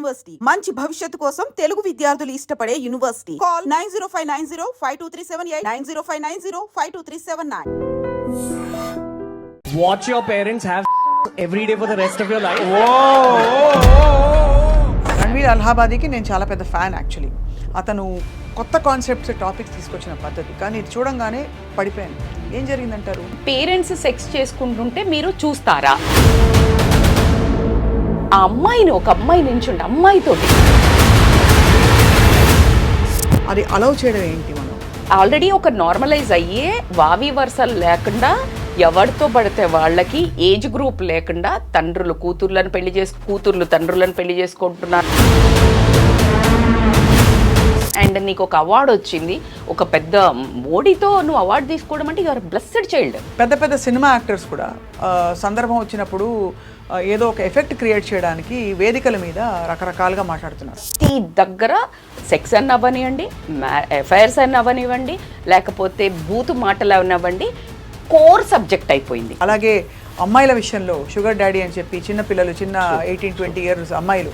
University మంచి భవిష్యత్తు కోసం తెలుగు విద్యార్థులు ఇష్టపడే university. Call 9059052378 9059052379. Watch your parents have every day for the rest of your life. Ranveer అల్హాబాదీకి నేను చాలా పెద్ద ఫ్యాన్ యాక్చువల్లీ. అతను కొత్త కాన్సెప్ట్స్ టాపిక్స్ తీసుకొచ్చిన పద్ధతి, కానీ ఇది చూడంగానే పడిపోయాను. ఏం జరిగిందంటారు? పేరెంట్స్ సెక్స్ చేసుకుంటుంటే మీరు చూస్తారా? ఆ అమ్మాయిని ఒక అమ్మాయి నించుండి అమ్మాయితోటి అది అలౌ చేయడం ఏంటి? మనం ఆల్రెడీ ఒక నార్మలైజ్ అయ్యే వావి వరుసలు లేకుండా ఎవరితో పడితే వాళ్ళకి ఏజ్ గ్రూప్ లేకుండా తండ్రులు కూతుర్లు తండ్రులను పెళ్లి చేసుకుంటున్నారు. అండ్ నీకు ఒక అవార్డు వచ్చింది, ఒక పెద్ద మోడీతో నువ్వు అవార్డు తీసుకోవడం అంటే యువర్ బ్లెస్డ్ చైల్డ్. పెద్ద పెద్ద సినిమా యాక్టర్స్ కూడా సందర్భం వచ్చినప్పుడు ఏదో ఒక ఎఫెక్ట్ క్రియేట్ చేయడానికి వేదికల మీద రకరకాలుగా మాట్లాడుతున్నారు. ఈ దగ్గర సెక్స్ అన్న అవ్వనివ్వండి, అఫైర్స్ అన్న అవ్వనివ్వండి, లేకపోతే బూతు మాటలు అవ్వనివ్వండి, కోర్ సబ్జెక్ట్ అయిపోయింది. అలాగే అమ్మాయిల విషయంలో షుగర్ డాడీ అని చెప్పి చిన్న పిల్లలు, చిన్న 18-20 ఇయర్స్ అమ్మాయిలు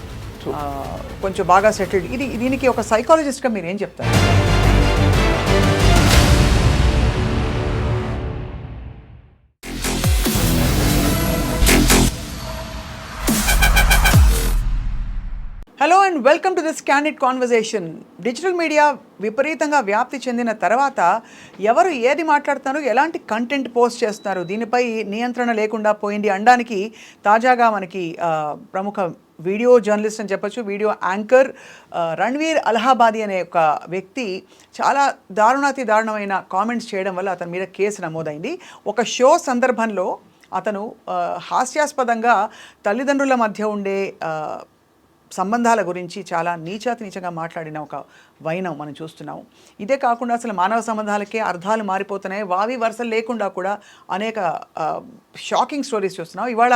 కొంచెం బాగా సెటిల్డ్, దీనికి ఒక సైకాలజిస్ట్గా మీరు ఏం చెప్తారు? Hello and welcome to this candid conversation. Digital media విపరీతంగా వ్యాప్తి చెందిన తర్వాత ఎవరు ఏది మాట్లాడుతున్నారు, ఎలాంటి కంటెంట్ పోస్ట్ చేస్తున్నారు, దీనిపై నియంత్రణ లేకుండా పోయింది అనడానికి తాజాగా మనకి ప్రముఖ వీడియో జర్నలిస్ట్ అని చెప్పొచ్చు, వీడియో యాంకర్ రణ్వీర్ అల్హాబాదీ అనే ఒక వ్యక్తి చాలా దారుణమైన కామెంట్స్ చేయడం వల్ల అతని మీద కేసు నమోదైంది. ఒక షో సందర్భంలో అతను హాస్యాస్పదంగా తల్లిదండ్రుల మధ్య ఉండే సంబంధాల గురించి చాలా నీచంగా మాట్లాడిన ఒక వైనం మనం చూస్తున్నాం. ఇదే కాకుండా అసలు మానవ సంబంధాలకే అర్థాలు మారిపోతున్నాయి, వావి వరుసలు లేకుండా కూడా అనేక షాకింగ్ స్టోరీస్ చూస్తున్నాం. ఇవాళ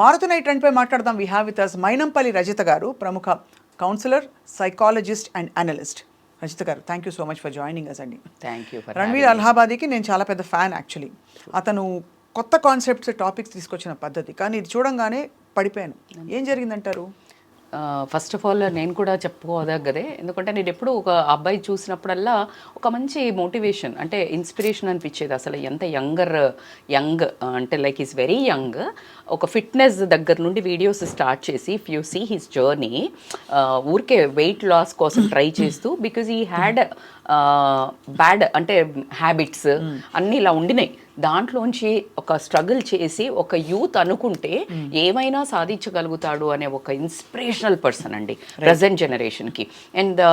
మారుతున్న ఈ ట్రెండ్పై మాట్లాడదాం. We have with us Mynampally Rajitha గారు, ప్రముఖ counsellor, psychologist and analyst. Rajitha గారు, thank you so much for joining us అండి. Thank you. రణ్వీర్ అల్హాబాదీకి నేను చాలా పెద్ద ఫ్యాన్ యాక్చువల్లీ. అతను కొత్త కాన్సెప్ట్స్ టాపిక్స్ తీసుకొచ్చిన పద్ధతి, కానీ ఇది చూడంగానే పడిపోయాను. ఏం జరిగిందంటారు? ఫస్ట్ ఆఫ్ ఆల్ నేను కూడా చెప్పుకోదగ్గదే, ఎందుకంటే నేను ఎప్పుడు ఒక అబ్బాయి చూసినప్పుడల్లా ఒక మంచి మోటివేషన్ అంటే ఇన్స్పిరేషన్ అనిపించేది. అసలు ఎంత యంగ్ అంటే లైక్ ఈజ్ వెరీ యంగ్. ఒక ఫిట్నెస్ దగ్గర నుండి వీడియోస్ స్టార్ట్ చేసి if you see his journey, ఊరికే వెయిట్ లాస్ కోసం ట్రై చేస్తూ, బికాజ్ ఈ హ్యాడ్ బ్యాడ్ అంటే హ్యాబిట్స్ అన్నీ ఇలా ఉండినాయి. దాంట్లోంచి ఒక స్ట్రగుల్ చేసి ఒక యూత్ అనుకుంటే ఏమైనా సాధించగలుగుతాడు అనే ఒక ఇన్స్పిరేషనల్ పర్సన్ అండి ప్రజెంట్ జనరేషన్కి. అండ్ ద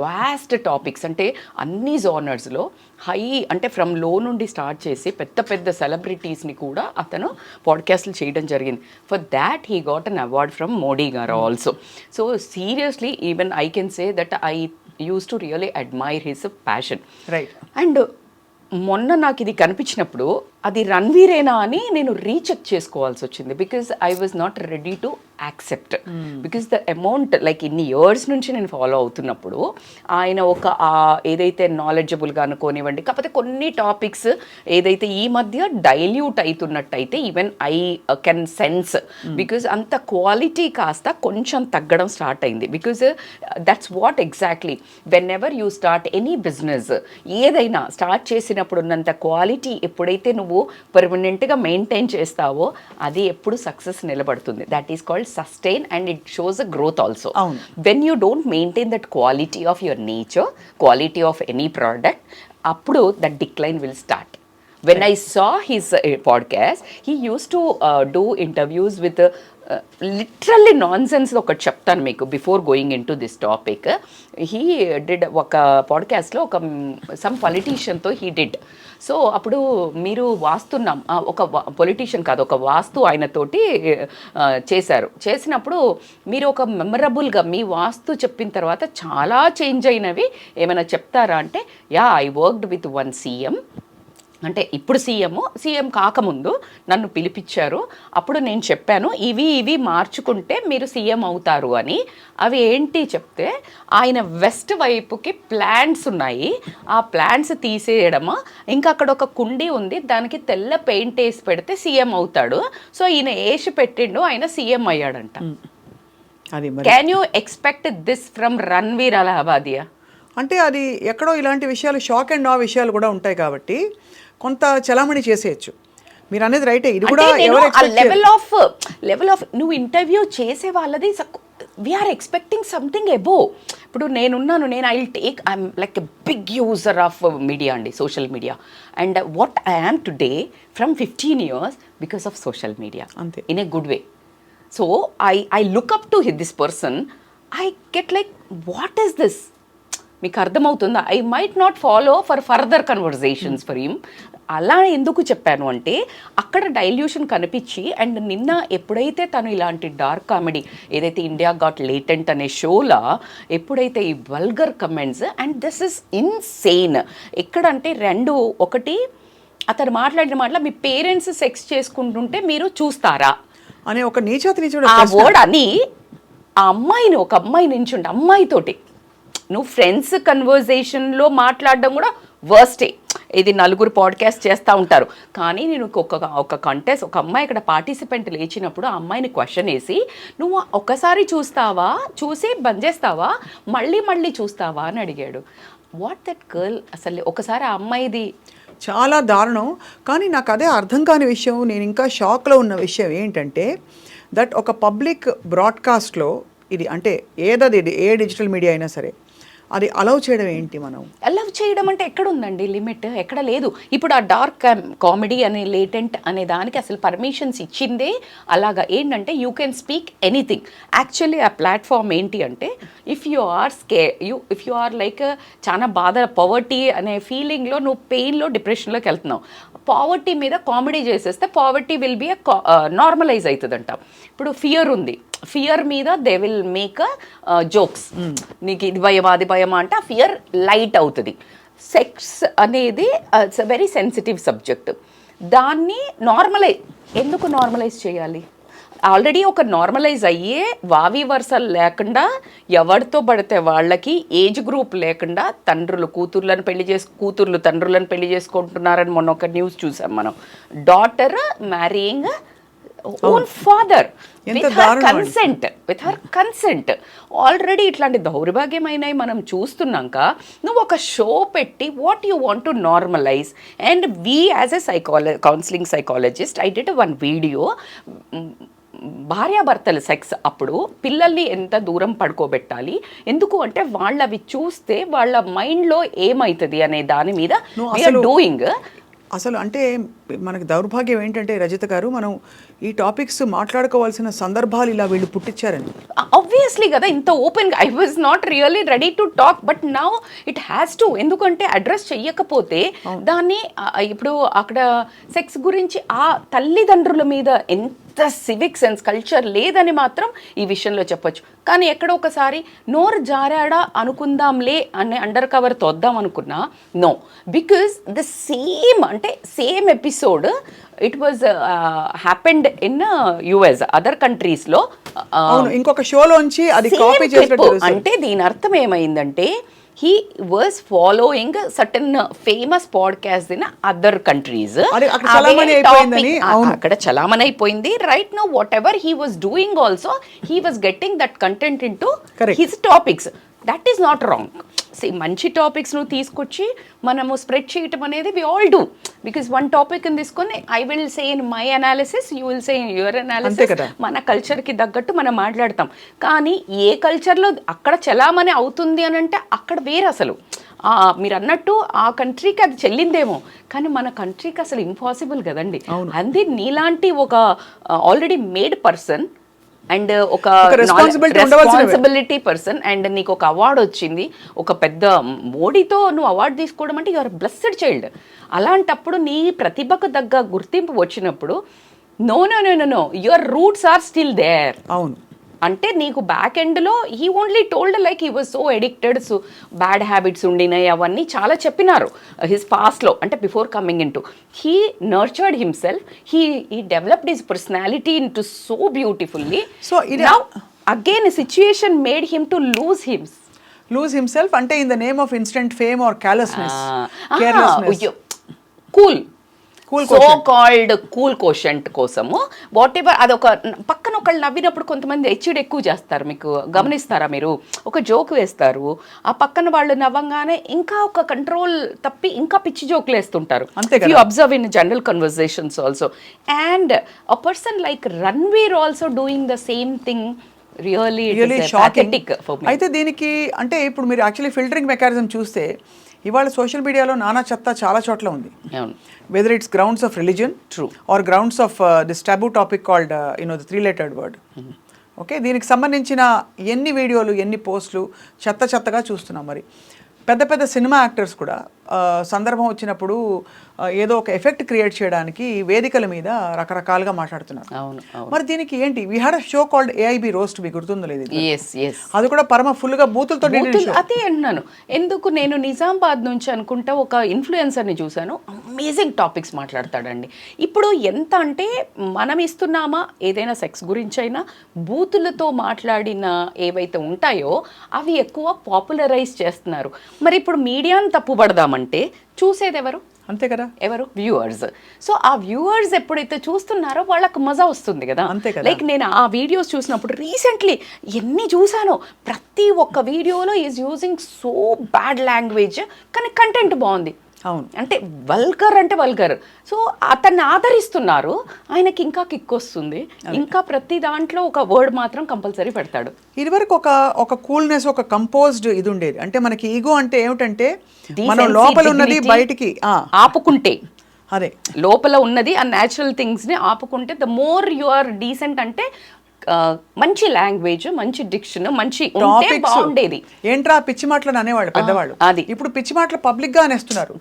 వాస్ట్ టాపిక్స్ అంటే అన్ని జోనర్స్లో హై అంటే ఫ్రమ్ లో నుండి స్టార్ట్ చేసి పెద్ద సెలబ్రిటీస్ని కూడా అతను పాడ్కాస్ట్లు చేయడం జరిగింది. For that he got an award from Modi గారు also. So seriously even I can say that I use to really admire his passion. Right. And మొన్న నాకు ఇది కనిపించినప్పుడు అది రణ్వీరేనా అని నేను రీచెక్ చేసుకోవాల్సి వచ్చింది. Because I was not ready to accept, because the amount like ఇన్ని ఇయర్స్ నుంచి నేను ఫాలో అవుతున్నప్పుడు ఆయన ఒక ఏదైతే నాలెడ్జబుల్గా అనుకోనివ్వండి, కాకపోతే కొన్ని టాపిక్స్ ఏదైతే ఈ మధ్య డైల్యూట్ అవుతున్నట్టయితే even I can sense, because అంత క్వాలిటీ కాస్త కొంచెం తగ్గడం స్టార్ట్ అయింది. Because that's what exactly whenever you start any business, ఏదైనా స్టార్ట్ చేసినప్పుడు ఉన్నంత క్వాలిటీ ఎప్పుడైతే నువ్వు పర్మనెంట్గా మెయింటైన్ చేస్తావో అది ఎప్పుడు సక్సెస్ నిలబడుతుంది. That is called sustain and it shows a growth also. When you don't maintain that quality of your nature, quality of any product, appudu that decline will start. When I saw his podcast, he used to do interviews with literally non sense. ఒకటి చెప్తాను మీకు before going in to this topic. He did ఒక పాడ్కాస్ట్లో ఒక some పొలిటీషియన్తో he did. So అప్పుడు మీరు వాస్తున్నాం ఒక politician కాదు, ఒక వాస్తు ఆయనతోటి చేసినప్పుడు మీరు ఒక మెమరబుల్గా మీ వాస్తు చెప్పిన తర్వాత చాలా చేంజ్ అయినవి ఏమైనా చెప్తారా అంటే, yeah I worked with one CM, అంటే ఇప్పుడు సీఎం కాకముందు నన్ను పిలిపించారు, అప్పుడు నేను చెప్పాను ఇవి మార్చుకుంటే మీరు సీఎం అవుతారు అని. అవి ఏంటి చెప్తే, ఆయన వెస్ట్ వైపుకి ప్లాంట్స్ ఉన్నాయి, ఆ ప్లాంట్స్ తీసేయడమా, ఇంకా అక్కడ ఒక కుండీ ఉంది దానికి తెల్ల పెయింట్ వేసి పెడితే సీఎం అవుతాడు. సో ఈయన వేసి పెట్టిండు, ఆయన సీఎం అయ్యాడంట. అది మరి can you expect this from Ranveer Allahbadia? అంటే అది ఎక్కడో ఇలాంటి విషయాలు షాక్ అండ్ ఆ విషయాలు కూడా ఉంటాయి కాబట్టి కొంత చలామణి చేసేయచ్చు. మీరు అనేది రైటే, ఇది కూడా ఎవరు లెవెల్ ఆఫ్ నువ్వు ఇంటర్వ్యూ చేసే వాళ్ళది వీఆర్ ఎక్స్పెక్టింగ్ సంథింగ్ అబోవ్. ఇప్పుడు నేనున్నాను, I'm like a big user of media అండి, social media. And what I am today from 15 years because of social media, అంతే, in a good way. So I look up to this person. I get like what is this? మీకు అర్థమవుతుందా? I might not follow for further conversations for him. అలా ఎందుకు చెప్పాను అంటే అక్కడ dilution కనిపించి, and నిన్న ఎప్పుడైతే తను ఇలాంటి డార్క్ కామెడీ ఏదైతే ఇండియా గాట్ లేటెంట్ అనే షోలా ఎప్పుడైతే ఈ vulgar comments, and this is insane. ఎక్కడంటే ఒకటి అతను మాట్లాడిన మాటల మీ పేరెంట్స్ సెక్స్ చేసుకుంటుంటే మీరు చూస్తారా అనే ఒక నీచోడు ఆ వర్డ్ అని ఆ అమ్మాయిని, ఒక అమ్మాయి నించుంటే అమ్మాయితోటి నువ్వు ఫ్రెండ్స్ కన్వర్జేషన్లో మాట్లాడడం కూడా వర్స్టే. ఇది నలుగురు పాడ్కాస్ట్ చేస్తూ ఉంటారు, కానీ నేను ఒక కంటెస్ట్, ఒక అమ్మాయి ఇక్కడ పార్టిసిపెంట్ లేచినప్పుడు ఆ అమ్మాయిని క్వశ్చన్ వేసి నువ్వు ఒకసారి చూస్తావా, చూసి బంద్ చేస్తావా, మళ్ళీ చూస్తావా అని అడిగాడు. వాట్ దట్ గర్ల్ అసలు ఒకసారి ఆ అమ్మాయిది చాలా దారుణం. కానీ నాకు అదే అర్థం కాని విషయం, నేను ఇంకా షాక్లో ఉన్న విషయం ఏంటంటే దట్ ఒక పబ్లిక్ బ్రాడ్కాస్ట్లో ఇది అంటే ఏదది ఏ డిజిటల్ మీడియా అయినా సరే అది అలౌ చేయడం ఏంటి? మనం అలౌ చేయడం అంటే ఎక్కడ ఉందండి లిమిట్? ఎక్కడ లేదు. ఇప్పుడు ఆ డార్క్ కామెడీ అనే లేటెంట్ అనే దానికి అసలు పర్మిషన్స్ ఇచ్చిందే అలాగా. ఏంటంటే you can speak anything. Actually ఆ ప్లాట్ఫామ్ ఏంటి అంటే ఇఫ్ యు ఆర్ లైక్ చాలా బాధ, పవర్టీ అనే ఫీలింగ్లో నువ్వు పెయిన్లో డిప్రెషన్లోకి వెళ్తున్నావు, పావర్టీ మీద కామెడీ చేసేస్తే పావర్టీ విల్ బి నార్మలైజ్ అవుతుందంట. ఇప్పుడు ఫియర్ ఉంది, ఫియర్ మీద దే విల్ మేక్ జోక్స్. నీకు ఇది భయమా అది భయమా అంటే ఆ ఫియర్ లైట్ అవుతుంది. సెక్స్ అనేది it's a very sensitive subject. దాన్ని ఎందుకు నార్మలైజ్ చేయాలి? ఆల్రెడీ ఒక నార్మలైజ్ అయ్యే వావి వరుసలు లేకుండా ఎవరితో పడితే వాళ్ళకి ఏజ్ గ్రూప్ లేకుండా కూతుర్లు తండ్రులను పెళ్లి చేసుకుంటున్నారని మొన్న ఒక న్యూస్ చూసాం మనం. Daughter marrying own father with her consent. Already ఇట్లాంటి దౌర్భాగ్యమైనవి మనం చూస్తున్నాక నువ్వు ఒక షో పెట్టి what you want to normalise. And we as a counselling psychologist I did one video. భార్యాభర్తల సెక్స్ అప్పుడు పిల్లల్ని ఎంత దూరం పడుకోబెట్టాలి, ఎందుకు అంటే వాళ్ళవి చూస్తే వాళ్ళ మైండ్లో ఏమవుతుంది అనే దాని మీద డూయింగ్. అసలు అంటే మనకి దౌర్భాగ్యం ఏంటంటే రజిత గారు, మనం ఈ టాపిక్స్ మాట్లాడుకోవాల్సిన సందర్భాలు ఇలా వీళ్ళు పుట్టించారని. ఆబ్వియస్లీ కదా, ఇంత ఓపెన్గా I was not really ready to talk, but now it has to. ఎందుకంటే అడ్రస్ చెయ్యకపోతే దాన్ని ఇప్పుడు అక్కడ సెక్స్ గురించి ఆ తల్లిదండ్రుల మీద ఎంత సివిక్ సెన్స్ కల్చర్ లేదని మాత్రం ఈ విషయంలో చెప్పొచ్చు. కానీ ఎక్కడో ఒకసారి నోరు జారాడా అనుకుందాంలే అనే అండర్ కవర్ తోద్దాం అనుకున్నా, no, because the same episode it was happened in US, other కంట్రీస్లో. ఇంకొక షోలోంచి అది కాపీ చేసినట్టు. అంటే దీని అర్థం ఏమైందంటే he was following certain famous podcasts in other countries. అక్కడ చలామణి అయిపోయింది. Right now what ever he was doing also, he was getting that content into his topics. That is not wrong. మంచి టాపిక్స్ నువ్వు తీసుకొచ్చి మనము స్ప్రెడ్ చేయటం అనేది we all do. Because one topic తీసుకొని I will say in my analysis, you will say in your analysis. మన కల్చర్కి తగ్గట్టు మనం మాట్లాడతాం. కానీ ఏ కల్చర్లో అక్కడ చలామణి అవుతుంది అని అంటే అక్కడ వేరే. అసలు మీరు అన్నట్టు ఆ కంట్రీకి అది చెల్లిందేమో, కానీ మన కంట్రీకి అసలు ఇంపాసిబుల్ కదండి. అది నీలాంటి ఒక ఆల్రెడీ మేడ్ పర్సన్ అండ్ ఒక రెస్పాన్సిబిలిటీ పర్సన్, అండ్ నీకు ఒక అవార్డు వచ్చింది, ఒక పెద్ద మోడీతో నువ్వు అవార్డు తీసుకోవడం అంటే యువర్ బ్లెస్డ్ చైల్డ్. అలాంటప్పుడు నీ ప్రతిభకు తగ్గ గుర్తింపు వచ్చినప్పుడు know your roots are still there. అవును, అంటే నీకు బ్యాక్ ఎండ్లో he only told like he was so addicted, so bad habits ఉండినాయి అవన్నీ చాలా చెప్పినారు హిస్ పాస్ట్లో. అంటే before coming into he nurtured himself, he developed his personality into so beautifully. So now again situation made him to lose himself. అంటే in the name of instant fame or carelessness. Cool so called cool quotient కోసము what ever అదొక పక్కన ఒకళ్ళు నవ్వినప్పుడు కొంతమంది హెచ్చుడు ఎక్కువ చేస్తారు, మీకు గమనిస్తారా మీరు? ఒక జోక్ వేస్తారు, ఆ పక్కన వాళ్ళు నవ్వంగానే ఇంకా ఒక కంట్రోల్ తప్పి ఇంకా పిచ్చి జోకులు వేస్తుంటారు. You observe in general conversations also. And a person like Ranveer also doing the same thing really shocking. అయితే దీనికి అంటే ఇప్పుడు మీరు యాక్చువల్లీ ఫిల్టరింగ్ మెకానిజం చూస్తే ఇవాళ సోషల్ మీడియాలో నానా చెత్త చాలా చోట్ల ఉంది. Whether it's grounds of religion are grounds of this taboo topic called the 3-lettered word. Okay, దీనికి సంబంధించిన ఎన్ని వీడియోలు ఎన్ని పోస్టులు చెత్తగా చూస్తున్నాం. మరి పెద్ద పెద్ద సినిమా యాక్టర్స్ కూడా సందర్భం వచ్చినప్పుడు ఏదో ఒక ఎఫెక్ట్ క్రియేట్ చేయడానికి వేదికల మీద రకరకాలుగా మాట్లాడుతున్నారు. మరి దీనికి ఏంటి? We had a show called AIB roast, మీకు గుర్తుందో లేదు? అది కూడా పరమ ఫుల్ గా బూతులతో. అదే అన్నాను ఎందుకు, నేను నిజామాబాద్ నుంచి అనుకుంటా ఒక ఇన్ఫ్లుయెన్సర్ని చూశాను, అమేజింగ్ టాపిక్స్ మాట్లాడతాడండి. ఇప్పుడు ఎంత అంటే మనం ఇస్తున్నామా ఏదైనా సెక్స్ గురించి అయినా బూతులతో మాట్లాడిన ఏవైతే ఉంటాయో అవి ఎక్కువ పాపులరైజ్ చేస్తున్నారు. మరి ఇప్పుడు మీడియాను తప్పుపడదామంటే చూసేది ఎవరు? అంతే కదా, ఎవరు? వ్యూవర్స్. సో ఆ వ్యూవర్స్ ఎప్పుడైతే చూస్తున్నారో వాళ్ళకు మజా వస్తుంది కదా. లైక్ నేను ఆ వీడియోస్ చూసినప్పుడు రీసెంట్లీ ఎన్ని చూసానో, ప్రతి ఒక్క వీడియోలో is using so bad language, కానీ కంటెంట్ బాగుంది. అవును, అంటే వల్గర్ అంటే వల్గర్. సో అతన్ని ఆదరిస్తున్నారు, ఆయనకి ఇంకా కిక్ వస్తుంది, ఇంకా ప్రతి దాంట్లో ఒక వర్డ్ మాత్రం కంపల్సరీ పెడతాడు. ఇదివరకు ఒక కూల్నెస్, ఒక కంపోజ్డ్ ఇది ఉండేది. అంటే మనకి ఈగో అంటే ఏమిటంటే మనం లోపల ఉన్నది బయటికి ఆపుకుంటే, అదే లోపల ఉన్నది ఆ న్యాచురల్ థింగ్స్ ని ఆపుకుంటే the more you are decent. అంటే మంచి లాంగ్వేజ్, మంచి డిక్షన్, మంచి బాగుండేది. ఏంట్రా పిచ్చి మాటలు అనేవాళ్ళు పెద్దవాళ్ళు. అది ఇప్పుడు పిచ్చి మాటలు పబ్లిక్ గా అనేస్తున్నారు.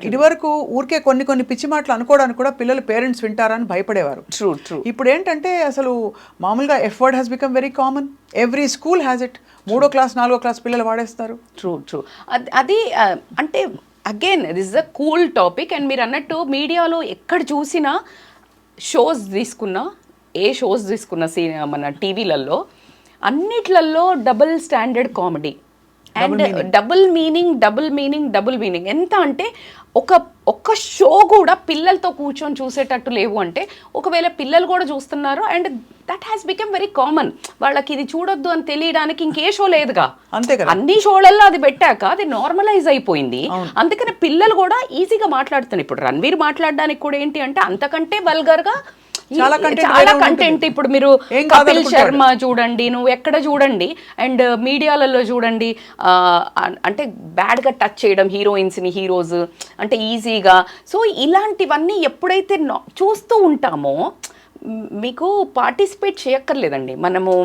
ఇదివరకు ఊరికే కొన్ని పిచ్చి మాటలు అనుకోవడానికి కూడా పిల్లలు పేరెంట్స్ వింటారని భయపడేవారు. ఇప్పుడు ఏంటంటే అసలు మామూలుగా F word has become very common. Every school has it. 3వ క్లాస్ 4వ క్లాస్ పిల్లలు వాడేస్తారు. ట్రూ. అది అంటే again this is a cool topic. And మీరు అన్నట్టు మీడియాలో ఎక్కడ చూసినా షోస్ తీసుకున్నా, ఏ షోస్ తీసుకున్న మన టీవీలలో అన్నిట్లలో double standard comedy and double meaning. ఎంత అంటే ఒక షో కూడా పిల్లలతో కూర్చొని చూసేటట్టు లేవు. అంటే ఒకవేళ పిల్లలు కూడా చూస్తున్నారు and that has become very common. వాళ్ళకి ఇది చూడొద్దు అని తెలియడానికి ఇంకే షో లేదుగా. అన్ని షోలలో అది పెట్టాక అది నార్మలైజ్ అయిపోయింది. అందుకని పిల్లలు కూడా ఈజీగా మాట్లాడుతున్నారు. ఇప్పుడు రణ్వీర్ మాట్లాడడానికి కూడా ఏంటి అంటే అంతకంటే వల్గర్ గా చాలా కంటెంట్. ఇప్పుడు మీరు కపిల్ శర్మ చూడండి, నువ్వు ఎక్కడ చూడండి, అండ్ మీడియాలలో చూడండి, అంటే బ్యాడ్ గా టచ్ చేయడం హీరోయిన్స్ ని, హీరోస్ అంటే ఈజీగా. సో ఇలాంటివన్నీ ఎప్పుడైతే చూస్తూ ఉంటామో మీకు పార్టిసిపేట్ చేయక్కర్లేదండి. మనము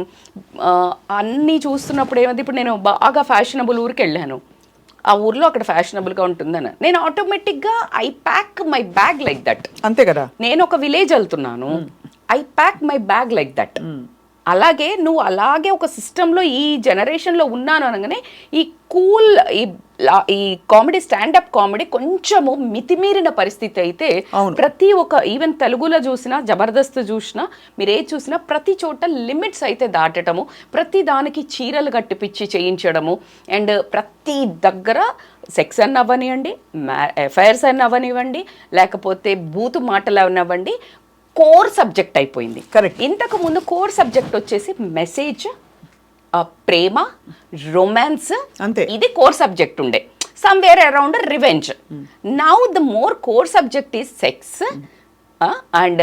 అన్నీ చూస్తున్నప్పుడు ఏమైంది, ఇప్పుడు నేను బాగా ఫ్యాషనబుల్ ఊరికి వెళ్ళాను, ఆ ఊర్లో అక్కడ ఫ్యాషనబుల్గా ఉంటుందని నేను ఆటోమేటిక్గా I pack my bag like that. అంతే కదా, నేను ఒక విలేజ్ వెళ్తున్నాను, I pack my bag like that. అలాగే నువ్వు అలాగే ఒక సిస్టంలో ఈ జనరేషన్లో ఉన్నాను అనగానే ఈ కూల్ ఈ కామెడీ, స్టాండప్ కామెడీ కొంచెము మితిమీరిన పరిస్థితి అయితే ప్రతి ఒక్క ఈవెన్ తెలుగులో చూసినా, జబర్దస్త్ చూసినా, మీరు ఏ చూసినా ప్రతి చోట లిమిట్స్ అయితే దాటటము, ప్రతి దానికి చీరలు కట్టిపిచ్చి చేయించడము, అండ్ ప్రతి దగ్గర సెక్స్ అని అవ్వనివ్వండి, అఫైర్స్ అని అవ్వనివ్వండి, లేకపోతే బూతు మాటలు అవ్వనివ్వండి, కోర్ సబ్జెక్ట్ అయిపోయింది. కరెక్ట్. ఇంతకు ముందు కోర్ సబ్జెక్ట్ వచ్చేసి మెసేజ్, ప్రేమ, రొమాన్స్, ఇది కోర్ సబ్జెక్ట్ ఉండే. Somewhere around revenge. Now the more core subject is sex and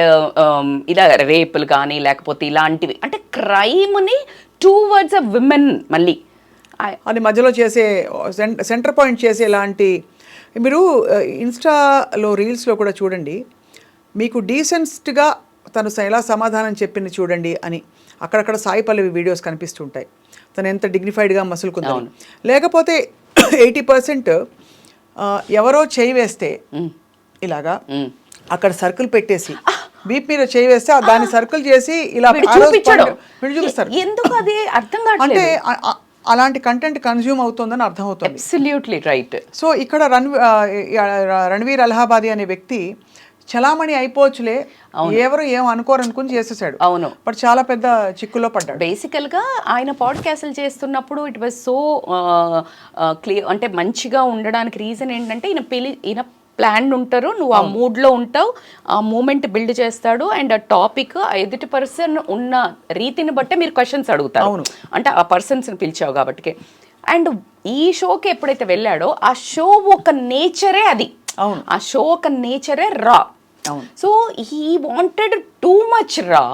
ఇలా రేపులు కానీ లేకపోతే ఇలాంటివి, అంటే క్రైమ్ని టువర్డ్స్ అ విమెన్. మళ్ళీ అది మధ్యలో చేసే సెంటర్ పాయింట్ చేసే ఇలాంటి. మీరు ఇన్స్టాలో రీల్స్లో కూడా చూడండి, మీకు డీసెంట్గా తను ఎలా సమాధానం చెప్పింది చూడండి అని అక్కడక్కడ సాయి పల్లవి వీడియోస్ కనిపిస్తుంటాయి, తను ఎంత డిగ్నిఫైడ్గా మసులుకుందని. లేకపోతే 80% ఎవరో చేయి వేస్తే ఇలాగా అక్కడ సర్కిల్ పెట్టేసి బీప్ మీద చేయి వేస్తే దాన్ని సర్కిల్ చేసి ఇలా చూపిస్తారు. ఎందుకు అది అర్థం కాదు. అంటే అలాంటి కంటెంట్ కన్జ్యూమ్ అవుతుందని అర్థమవుతుంది. Absolutely right. సో ఇక్కడ రణ్వీర్ అలహాబాదీ అనే వ్యక్తి చలామణి అయిపోవచ్చులే, ఎవరు ఏం అనుకోరనుకుని చేసేసాడు. అవును, బట్ చాలా పెద్ద చిక్కులో పడ్డాడు. బేసికల్ గా ఆయన పాడ్కాస్ట్లు చేస్తున్నప్పుడు ఇట్ వాజ్ సో క్లియర్. అంటే మంచిగా ఉండడానికి రీజన్ ఏంటంటే ఈయన ప్లాన్ ఉంటారు, నువ్వు ఆ మూడ్లో ఉంటావు, ఆ మూమెంట్ బిల్డ్ చేస్తాడు, అండ్ ఆ టాపిక్ ఎదుటి పర్సన్ ఉన్న రీతిని బట్టే మీరు క్వశ్చన్స్ అడుగుతారు, అంటే ఆ పర్సన్స్ని పిలిచావు కాబట్టి. అండ్ ఈ షోకి ఎప్పుడైతే వెళ్ళాడో ఆ షో ఒక నేచరే అది, ఆ షో ఒక నేచరే రా. So he wanted too much రా,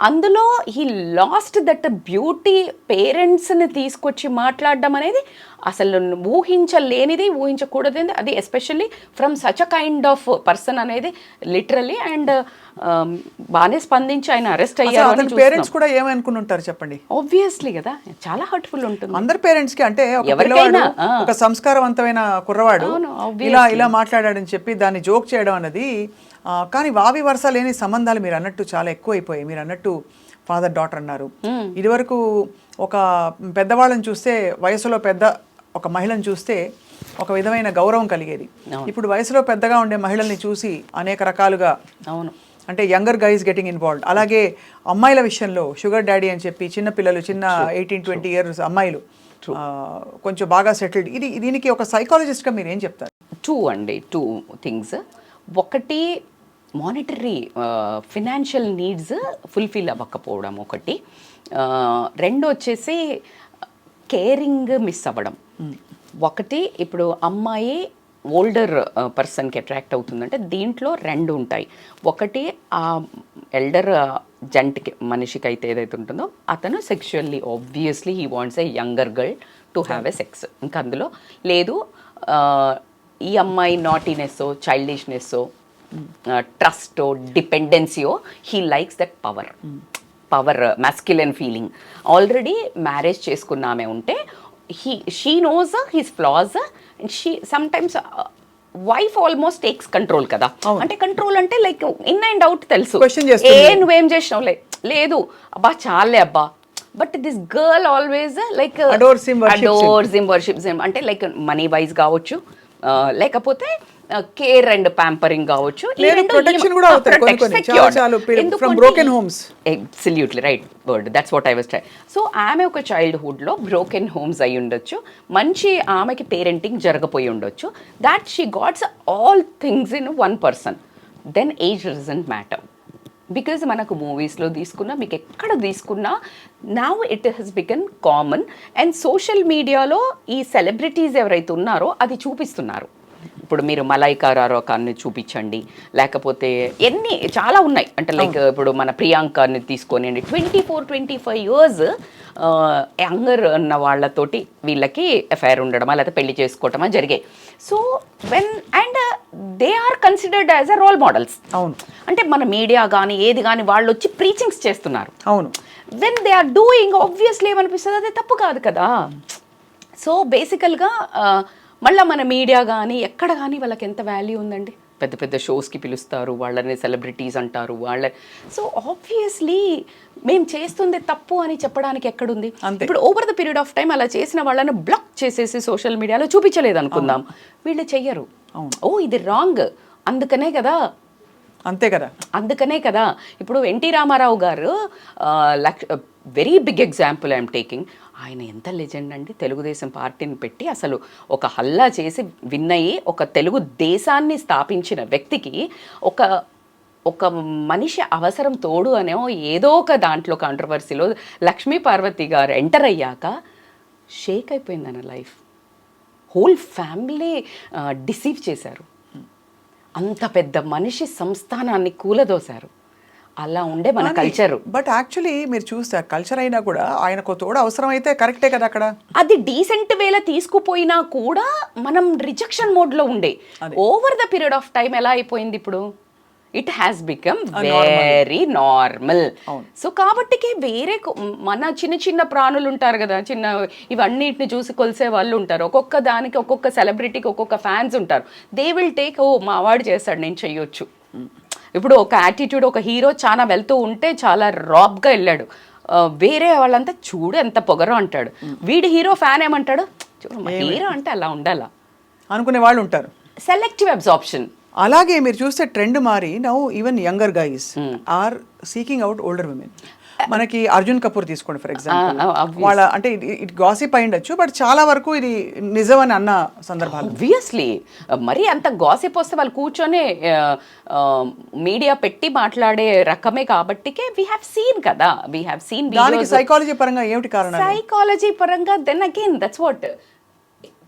అందులో హీ లాస్ట్ దట్ బ్యూటీ. పేరెంట్స్ని తీసుకొచ్చి మాట్లాడడం అనేది అసలు ఊహించలేనిది, ఊహించకూడదు అది, especially from such a kind of person అనేది లిటరలీ. అండ్ బాగానే స్పందించి ఆయన అరెస్ట్ అయ్యారు. పేరెంట్స్ కూడా ఏమనుకుని ఉంటారు చెప్పండి? ఆబ్వియస్లీ కదా, చాలా హర్ట్ఫుల్ ఉంటుంది అందరి పేరెంట్స్ కి. అంటే ఎవరికైనా ఒక సంస్కారవంతమైన కుర్రవాడు ఇలా మాట్లాడాడని చెప్పి దాన్ని జోక్ చేయడం అన్నది. కానీ వావి వరుస లేని సంబంధాలు మీరు అన్నట్టు చాలా ఎక్కువైపోయాయి. మీరు అన్నట్టు ఫాదర్ డాటర్ అన్నారు. ఇదివరకు ఒక పెద్దవాళ్ళని చూస్తే, వయసులో పెద్ద ఒక మహిళను చూస్తే ఒక విధమైన గౌరవం కలిగేది. ఇప్పుడు వయసులో పెద్దగా ఉండే మహిళల్ని చూసి అనేక రకాలుగా, అంటే యంగర్ గైస్ గెటింగ్ ఇన్వాల్వ్డ్. అలాగే అమ్మాయిల విషయంలో షుగర్ డాడీ అని చెప్పి చిన్న పిల్లలు, చిన్న 18-20 ఇయర్స్ అమ్మాయిలు కొంచెం బాగా సెటిల్డ్. దీనికి ఒక సైకాలజిస్ట్గా మీరు ఏం చెప్తారు? Two things. ఒకటి, మానిటరీ ఫినాన్షియల్ నీడ్స్ ఫుల్ఫిల్ అవ్వకపోవడం ఒకటి. రెండు వచ్చేసి కేరింగ్ మిస్ అవ్వడం. ఒకటి, ఇప్పుడు అమ్మాయి ఓల్డర్ పర్సన్కి అట్రాక్ట్ అవుతుందంటే దీంట్లో రెండు ఉంటాయి. ఒకటి, ఆ ఎల్డర్ జంట్కి, మనిషికి అయితే ఏదైతే ఉంటుందో అతను sexually obviously he wants a younger girl to have a sex. ఇంకా అందులో లేదు, ఈ అమ్మాయి నాటీనెస్సో, చైల్డిష్నెస్సో, ట్రస్టో, డిపెండెన్సీయో, he likes that power masculine feeling. Already marriage చేసుకున్న ఆమె ఉంటే she knows his flaws, and she sometimes wife almost takes control కదా. అంటే కంట్రోల్ అంటే లైక్ ఇన్ అండ్ అవుట్ తెలుసు, నువ్వేం చేసినావు లేదు అబ్బా చాలే అబ్బా. But this girl always like adores him, worships him. అంటే లైక్ మనీ వైజ్ కావచ్చు, లేకపోతే కేర్ అండ్ ప్యాంపరింగ్ కావచ్చు, absolutely right word, that's what I was try. So ఆమె ఒక చైల్డ్హుడ్లో బ్రోకెన్ హోమ్స్ అయి ఉండొచ్చు, మంచి ఆమెకి పేరెంటింగ్ జరగపోయి ఉండొచ్చు, that she gots all things in one person. Then age doesn't matter. Because మనకు మూవీస్లో తీసుకున్నా, మీకు ఎక్కడ తీసుకున్నా, now it has become common. And social మీడియాలో ఈ సెలబ్రిటీస్ ఎవరైతే ఉన్నారో అది చూపిస్తున్నారు. ఇప్పుడు మీరు మలైకా రారోకాన్ని చూపించండి, లేకపోతే ఎన్ని చాలా ఉన్నాయి. అంటే లైక్ ఇప్పుడు మన ప్రియాంకని తీసుకొని 24-25 ఇయర్స్ యంగర్ ఉన్న వాళ్ళతోటి వీళ్ళకి అఫైర్ ఉండడమా లేకపోతే పెళ్లి చేసుకోవటమా జరిగాయి. So and they are considered as a role models. అవును, అంటే మన మీడియా కానీ ఏది కానీ వాళ్ళు వచ్చి ప్రీచింగ్స్ చేస్తున్నారు. అవును, when they are doing obviously ఏమనిపిస్తుంది, అదే తప్పు కాదు కదా. సో బేసికల్గా మళ్ళీ మన మీడియా కానీ ఎక్కడ కానీ వాళ్ళకి ఎంత వాల్యూ ఉందండి. పెద్ద పెద్ద షోస్కి పిలుస్తారు, వాళ్ళని సెలబ్రిటీస్ అంటారు వాళ్ళ. సో ఆబ్వియస్లీ మేము చేస్తుంది తప్పు అని చెప్పడానికి ఎక్కడుంది. ఇప్పుడు over the period of time అలా చేసిన వాళ్ళని బ్లాక్ చేసేసి సోషల్ మీడియాలో చూపించలేదు అనుకుందాం, వీళ్ళు చెయ్యరు. ఓ ఇది రాంగ్, అందుకనే కదా, అంతే కదా, అందుకనే కదా. ఇప్పుడు ఎన్టీ రామారావు గారు very big example I'm taking. ఆయన ఎంత లెజెండ్ అండి. తెలుగుదేశం పార్టీని పెట్టి అసలు ఒక హల్లా చేసి విన్ అయ్యి ఒక తెలుగు దేశాన్ని స్థాపించిన వ్యక్తికి ఒక మనిషి అవసరం తోడు అనే ఏదో ఒక దాంట్లో కాంట్రవర్సీలో లక్ష్మీ పార్వతి గారు ఎంటర్ అయ్యాక షేక్ అయిపోయింది ఆయన లైఫ్. హోల్ ఫ్యామిలీ డిసీవ్ చేశారు. అంత పెద్ద మనిషి సంస్థానాన్ని కూలదోశారు. అలా ఉండే మన కల్చర్. బట్ యాక్చువల్లీ మీరు చూస్తే కల్చర్ అయినా కూడా ఆయనకు తోడు అవసరం అయితే కరెక్టే కదా. అక్కడ అది డీసెంట్ వేలో తీసుకుపోయినా కూడా మనం రిజెక్షన్ మోడ్లో ఉండే. Over the period of time ఎలా అయిపోయింది ఇప్పుడు, it has become very normal. So కాబట్టికి వేరే మన చిన్న చిన్న ప్రాణులు ఉంటారు కదా, చిన్న ఇవన్నిటిని చూసి కొలిసే వాళ్ళు ఉంటారు. ఒక్కొక్క దానికి ఒక్కొక్క సెలబ్రిటీకి ఒక్కొక్క ఫ్యాన్స్ ఉంటారు. దే విల్ టేక్, ఓ మా వాడు చేస్తాడు నేను చెయ్యొచ్చు. ఇప్పుడు ఒక యాటిట్యూడ్, ఒక హీరో చాలా వెళ్తూ ఉంటే చాలా రాబ్గా వెళ్ళాడు, వేరే వాళ్ళంతా చూడు ఎంత పొగరో అంటాడు. వీడి హీరో ఫ్యాన్ ఏమంటాడు, చూడు హీరో అంటే అలా ఉండాలా అనుకునే వాళ్ళు ఉంటారు. Selective absorption. అలాగే మీరు చూస్తే ట్రెండ్ మారి now even younger guys are seeking out older women. మనకి అర్జున్ కపూర్ తీసుకోండి ఫర్ ఎగ్జాంపుల్, obvious. వాళ్ళ అంటే ఇట్ గాసిప్ అయి ఉండొచ్చు, బట్ చాలా వరకు ఇది నిజమని అన్న సందర్భాలు. ఆబ్వియస్లీ మరి అంత గాసిప్ వస్తే వాళ్ళు కూర్చొని మీడియా పెట్టి మాట్లాడే రకమే కాబట్టికే వీ హ్యావ్ సీన్ కదా, వీ హ్యావ్ సీన్ దానికి సైకాలజీ పరంగా ఏమిటి కారణం? సైకాలజీ పరంగా then again that's what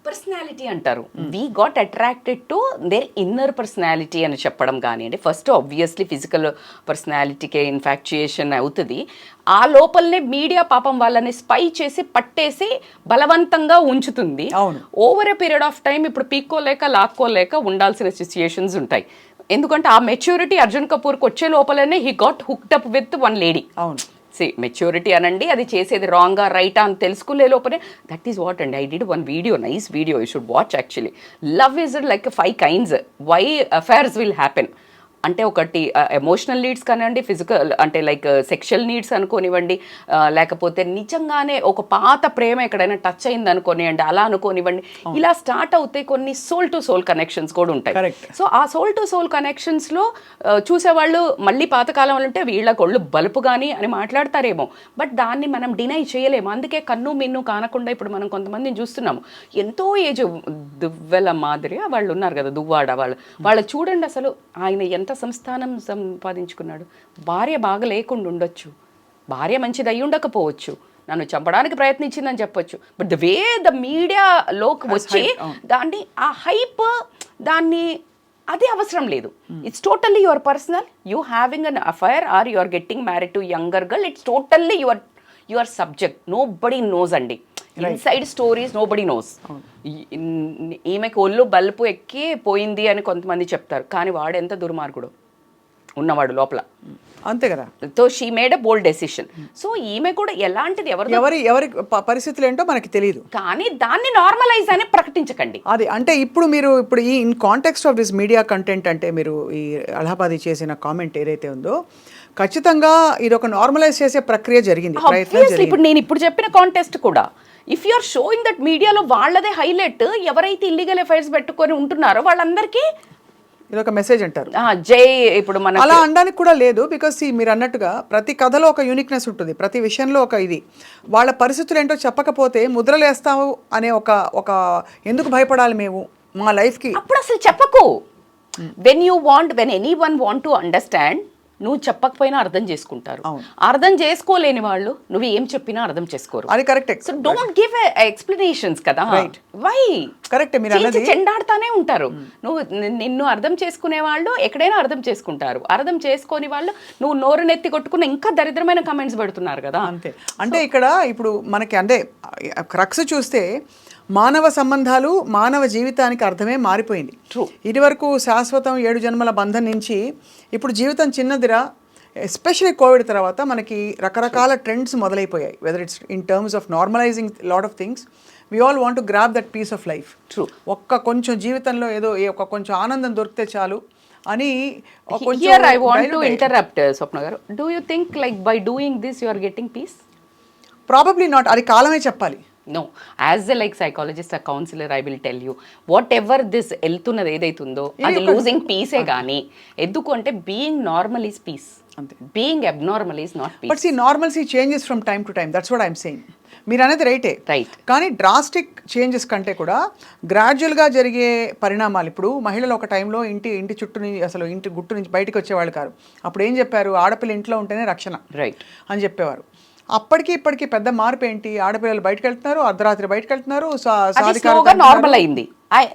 personality అంటారు. We got attracted to their inner personality అని చెప్పడం కానివ్వండి. ఫస్ట్ ఆబ్వియస్లీ ఫిజికల్ పర్సనాలిటీకే ఇన్ఫాక్చుయేషన్ అవుతుంది. ఆ లోపలనే మీడియా పాపం వాళ్ళని స్పై చేసి పట్టేసి బలవంతంగా ఉంచుతుంది. Over a period of time ఇప్పుడు పీక్కోలేక లాక్కోలేక ఉండాల్సిన సిచ్యుయేషన్స్ ఉంటాయి. ఎందుకంటే ఆ మెచ్యూరిటీ అర్జున్ కపూర్కి వచ్చే లోపలనే he got hooked up with one lady. అవును, మెచ్యూరిటీ అనండి, అది చేసేది రాంగా రైటా అని తెలుసుకునే లోపలే దట్ ఈస్ వాట్ అండి. I did one video, nice video, you should watch actually. Love is like 5 kinds why affairs will happen అంటే ఒకటి ఎమోషనల్ నీడ్స్ కానివ్వండి, ఫిజికల్ అంటే లైక్ సెక్షువల్ నీడ్స్ అనుకోనివ్వండి, లేకపోతే నిజంగానే ఒక పాత ప్రేమ ఎక్కడైనా టచ్ అయింది అనుకోనివ్వండి, అలా అనుకోనివ్వండి. ఇలా స్టార్ట్ అవుతాయి కొన్ని సోల్ టు సోల్ కనెక్షన్స్ కూడా ఉంటాయి. సో ఆ సోల్ టు సోల్ కనెక్షన్స్లో చూసేవాళ్ళు మళ్ళీ పాతకాలం ఉంటే వీళ్ళ కొళ్ళు బలుపు కానీ అని మాట్లాడతారేమో, బట్ దాన్ని మనం డినై చేయలేము. అందుకే కన్ను మిన్ను కానకుండా ఇప్పుడు మనం కొంతమందిని చూస్తున్నాము, ఎంతో ఏజ్ దువ్వెల మాదిరి వాళ్ళు ఉన్నారు కదా, దువ్వాడ వాళ్ళు చూడండి అసలు ఆయన ఎంత సంస్థానం సంపాదించుకున్నాడు. భార్య బాగా లేకుండా ఉండొచ్చు, భార్య మంచిది అయి ఉండకపోవచ్చు, నన్ను చంపడానికి ప్రయత్నించిందని చెప్పొచ్చు, బట్ ద వే ద మీడియాలోకి వచ్చి దాన్ని ఆ హైప్ దాన్ని అది అవసరం లేదు. It's totally your personal, you having an affair or you are getting married to younger girl, it's totally your subject. Nobody knows అండి, inside stories nobody knows. ఈమెకు ఒళ్ళు బల్పు ఎక్కి పోయింది అని కొంతమంది చెప్తారు, కానీ వాడు ఎంత దుర్మార్గుడు ఉన్నవాడు లోపల, అంతే కదా. So she made a bold decision. So ఈమె కూడా ఎలాంటిది ఎవరి పరిస్థితులు ఏంటో మనకి తెలియదు, కానీ దాన్ని నార్మలైజ్ అని ప్రకటించకండి. అది అంటే ఇప్పుడు ఈ in context of this media content అంటే మీరు ఈ అలహాబాదీ చేసిన కామెంట్ ఏదైతే ఉందో ఖచ్చితంగా ఇది ఒక నార్మలైజ్ చేసే ప్రక్రియ జరిగింది. ఇప్పుడు నేను ఇప్పుడు చెప్పిన కాంటెస్ట్ కూడా if you are showing that మీడియాలో వాళ్ళదే హైలైట్, ఎవరైతే ఇల్లీగల్ అఫైర్స్ పెట్టుకొని ఉంటున్నారో వాళ్ళందరికీ ఇదొక మెసేజ్ అంటారు. జై ఇప్పుడు మన అలా అనడానికి కూడా లేదు, బికాస్ మీరు అన్నట్టుగా ప్రతి కథలో ఒక యూనిక్నెస్ ఉంటుంది, ప్రతి విషయంలో ఒక ఇది. వాళ్ళ పరిస్థితులు ఏంటో చెప్పకపోతే ముద్రలేస్తావు అనే ఒక ఎందుకు భయపడాలి మేము మా లైఫ్కి, అప్పుడు అసలు చెప్పకు. When anyone want to understand, నువ్వు చెప్పకపోయినా అర్థం చేసుకుంటారు. అర్థం చేసుకోలేని వాళ్ళు నువ్వు ఏం చెప్పినా అర్థం చేసుకోరు. అది correct. So don't give explanations కదా. వై కరెక్ట్, మీరు అన్నది చెండాడుతానే ఉంటారు. నువ్వు నిన్ను అర్థం చేసుకునే వాళ్ళు ఎక్కడైనా అర్థం చేసుకుంటారు, అర్థం చేసుకోని వాళ్ళు నువ్వు నోరు నెత్తి కొట్టుకున్న ఇంకా దరిద్రమైన కమెంట్స్ పెడుతున్నారు కదా. అంతే. అంటే ఇక్కడ ఇప్పుడు మనకి అంటే క్రక్స్ చూస్తే మానవ సంబంధాలు మానవ జీవితానికి అర్థమే మారిపోయింది. ఇది వరకు శాశ్వతం 7 జన్మల బంధం నుంచి ఇప్పుడు జీవితం చిన్నదిరా. ఎస్పెషలీ కోవిడ్ తర్వాత మనకి రకరకాల ట్రెండ్స్ మొదలైపోయాయి. Whether it's in terms of normalising lot of things, we all want to grab that piece of life. కొంచెం జీవితంలో ఏదో కొంచెం ఆనందం దొరికితే చాలు అని. Here I want to interrupt, Swapna garu. Do you think like by doing this you are getting peace? Probably not. అది కాలమే చెప్పాలి. No, as a like psychologist, a counselor, I will tell you, whatever this వెళ్తున్నది ఏదైతుందో అది losing పీసే కానీ, ఎందుకు అంటే being normal is peace, being abnormal is not peace. But see normalcy changes from time to time, that's what I'm saying. మీరు అనేది రైటే, కానీ డ్రాస్టిక్ చేంజెస్ కంటే కూడా గ్రాడ్యువల్గా జరిగే పరిణామాలు. ఇప్పుడు మహిళలు ఒక టైంలో ఇంటి చుట్టూ నుంచి అసలు ఇంటి గుట్టు నుంచి బయటకు వచ్చేవాళ్ళు కాదు. అప్పుడు ఏం చెప్పారు, ఆడపిల్ల ఇంట్లో ఉంటేనే రక్షణ అని చెప్పేవారు. అప్పటికి ఇప్పటికి పెద్ద మార్పు ఏంటి, ఆడపిల్లలు బయటకు వెళ్తున్నారు, అర్ధరాత్రి బయటకు వెళ్తున్నారు, నార్మల్ అయింది,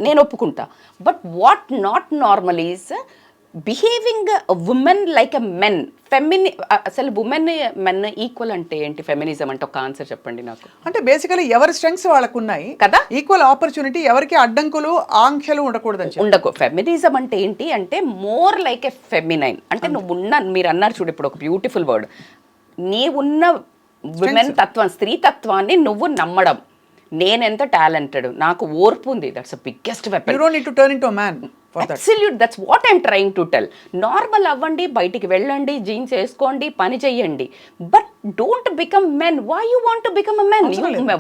నేను ఒప్పుకుంటా. But what not normal is behaving women like a men. అసలు ఉమెన్ మెన్ ఈక్వల్ అంటే ఏంటి, ఫెమినిజం అంటే ఒక ఆన్సర్ చెప్పండి నాకు. అంటే బేసికలీ ఎవరి స్ట్రెంగ్స్ వాళ్ళకు ఉన్నాయి కదా, ఈక్వల్ ఆపర్చునిటీ, ఎవరికి అడ్డంకులు ఆంక్షలు ఉండకూడదు. ఫెమినిజం అంటే ఏంటి అంటే మోర్ లైక్ ఎ ఫెమినైన్. అంటే మీరు అన్నారు చూడు ఇప్పుడు ఒక బ్యూటిఫుల్ వర్డ్, నీ ఉన్న విమెన్ తత్వం, స్త్రీ తత్వాన్ని నువ్వు నమ్మడం. నేనెంత టాలెంటెడ్, నాకు ఓర్పు ఉంది, that's the biggest weapon. You don't need to turn into a man. for that. Absolute, that's what I'm trying to tell. Normal అవ్వండి, బయటికి వెళ్ళండి, జీన్స్ వేసుకోండి, పని చెయ్యండి, but don't become men. Why you want to become a men?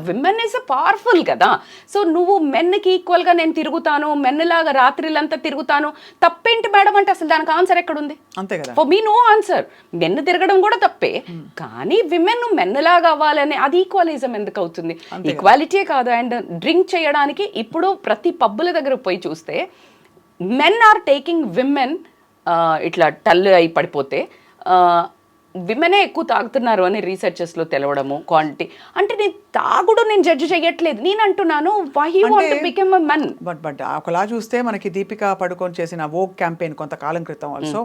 Women is powerful కదా. So నువ్వు మెన్కి ఈక్వల్గా నేను తిరుగుతాను, మెన్ లాగా రాత్రిలంతా తిరుగుతాను, తప్పేంటి మేడం అంటే అసలు దానికి ఆన్సర్ ఎక్కడుంది? అంతే కదా. For me no answer. Men తిరగడం కూడా తప్పే, కానీ విమెన్ మెన్ లాగా అవ్వాలని అది ఈక్వలిజం ఎందుకు అవుతుంది? ఈక్వాలిటీ కాదు. అండ్ డ్రింక్ చేయడానికి ఇప్పుడు ప్రతి పబ్బుల దగ్గర పోయి చూస్తే మెన్ ఆర్ టేకింగ్ విమెన్ ఇట్లా టల్లు అయి పడిపోతే విమెనే ఎక్కువ తాగుతున్నారు అని రీసెర్చెస్లో తెలవడము, క్వాంటిటీ. అంటే నేను తాగుడు నేను జడ్జి చేయట్లేదు, నేను అంటున్నాను why he want to become a men. But ఒకలా చూస్తే మనకి దీపికా పడుకొని చేసిన వోక్ క్యాంపెయిన్ కొంతకాలం క్రితం also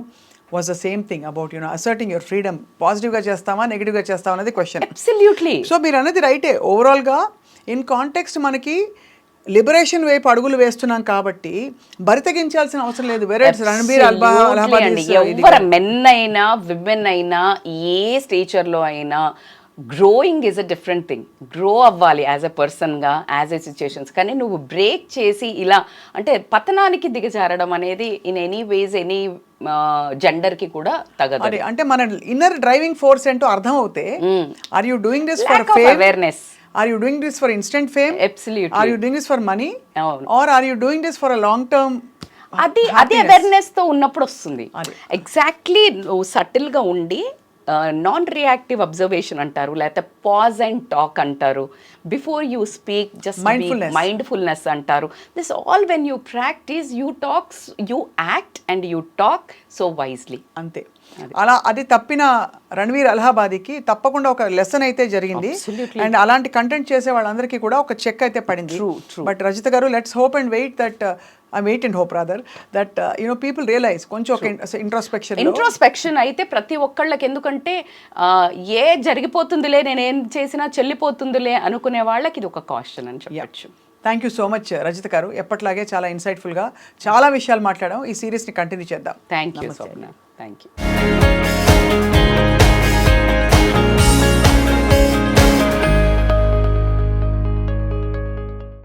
was the same thing about asserting your freedom. పాజిటివ్గా చేస్తామా నెగిటివ్గా చేస్తామా అనేది క్వశ్చన్. అబ్సల్యూట్లీ. సో మీరు అనేది రైటే. ఓవరాల్గా ఇన్ కాంటెక్స్ట్ మనకి లిబరేషన్ వైపు అడుగులు వేస్తున్నాం కాబట్టి బరితెగించాల్సిన అవసరం లేదు. రణబీర్ ఎవరు మెన్ అయినా విమెన్ అయినా ఏ స్టేచర్లో అయినా growing is a different thing. Grow అవ్వాలి యాజ్ అ పర్సన్గా, యాజ్ ఎ సిచ్యుయేషన్స్. కానీ నువ్వు బ్రేక్ చేసి ఇలా అంటే పతనానికి దిగజారడం అనేది ఇన్ ఎనీ వేస్ ఎనీ జెండర్కి కూడా తగదు. అంటే మన ఇన్నర్ డ్రైవింగ్ ఫోర్స్ ఏంటో అర్థం అవుతే are you doing this for awareness? Are you doing this for instant fame? Absolutely. Are you doing this for money? No. Or are you doing this for a long term? అది awareness తో ఉన్నప్పుడు వస్తుంది. Exactly నువ్వు subtle గా ఉండి non reactive observation అంటారు, లేకపోతే pause and talk అంటారు, before you speak just mindfulness అంటారు. This all when you practise you talks, you act and you talk so wisely. అంతే. అలా అది తప్పిన రణవీర్ అలహాబాదీకి తప్పకుండా ఒక లెసన్ అయితే జరిగింది. అండ్ అలాంటి కంటెంట్ చేసే వాళ్ళందరికీ కూడా ఒక చెక్ అయితే పడింది. బట్ రజిత గారు, let's hope and wait that wait and hope rather that people realise కొంచెం ఒక ఇంట్రోస్పెక్షన్ అయితే ప్రతి ఒక్కళ్ళకి. ఎందుకంటే ఏ జరిగిపోతుందిలే, నేనేం చేసినా చెల్లిపోతుందిలే అనుకునే వాళ్ళకి ఇది ఒక కాషన్ అని చెప్పచ్చు. Thank you so much Rajitha గారు. ఎప్పట్లాగే చాలా ఇన్సైట్ఫుల్గా చాలా విషయాలు మాట్లాడాం. ఈ సిరీస్ని కంటిన్యూ చేద్దాం. Thank you.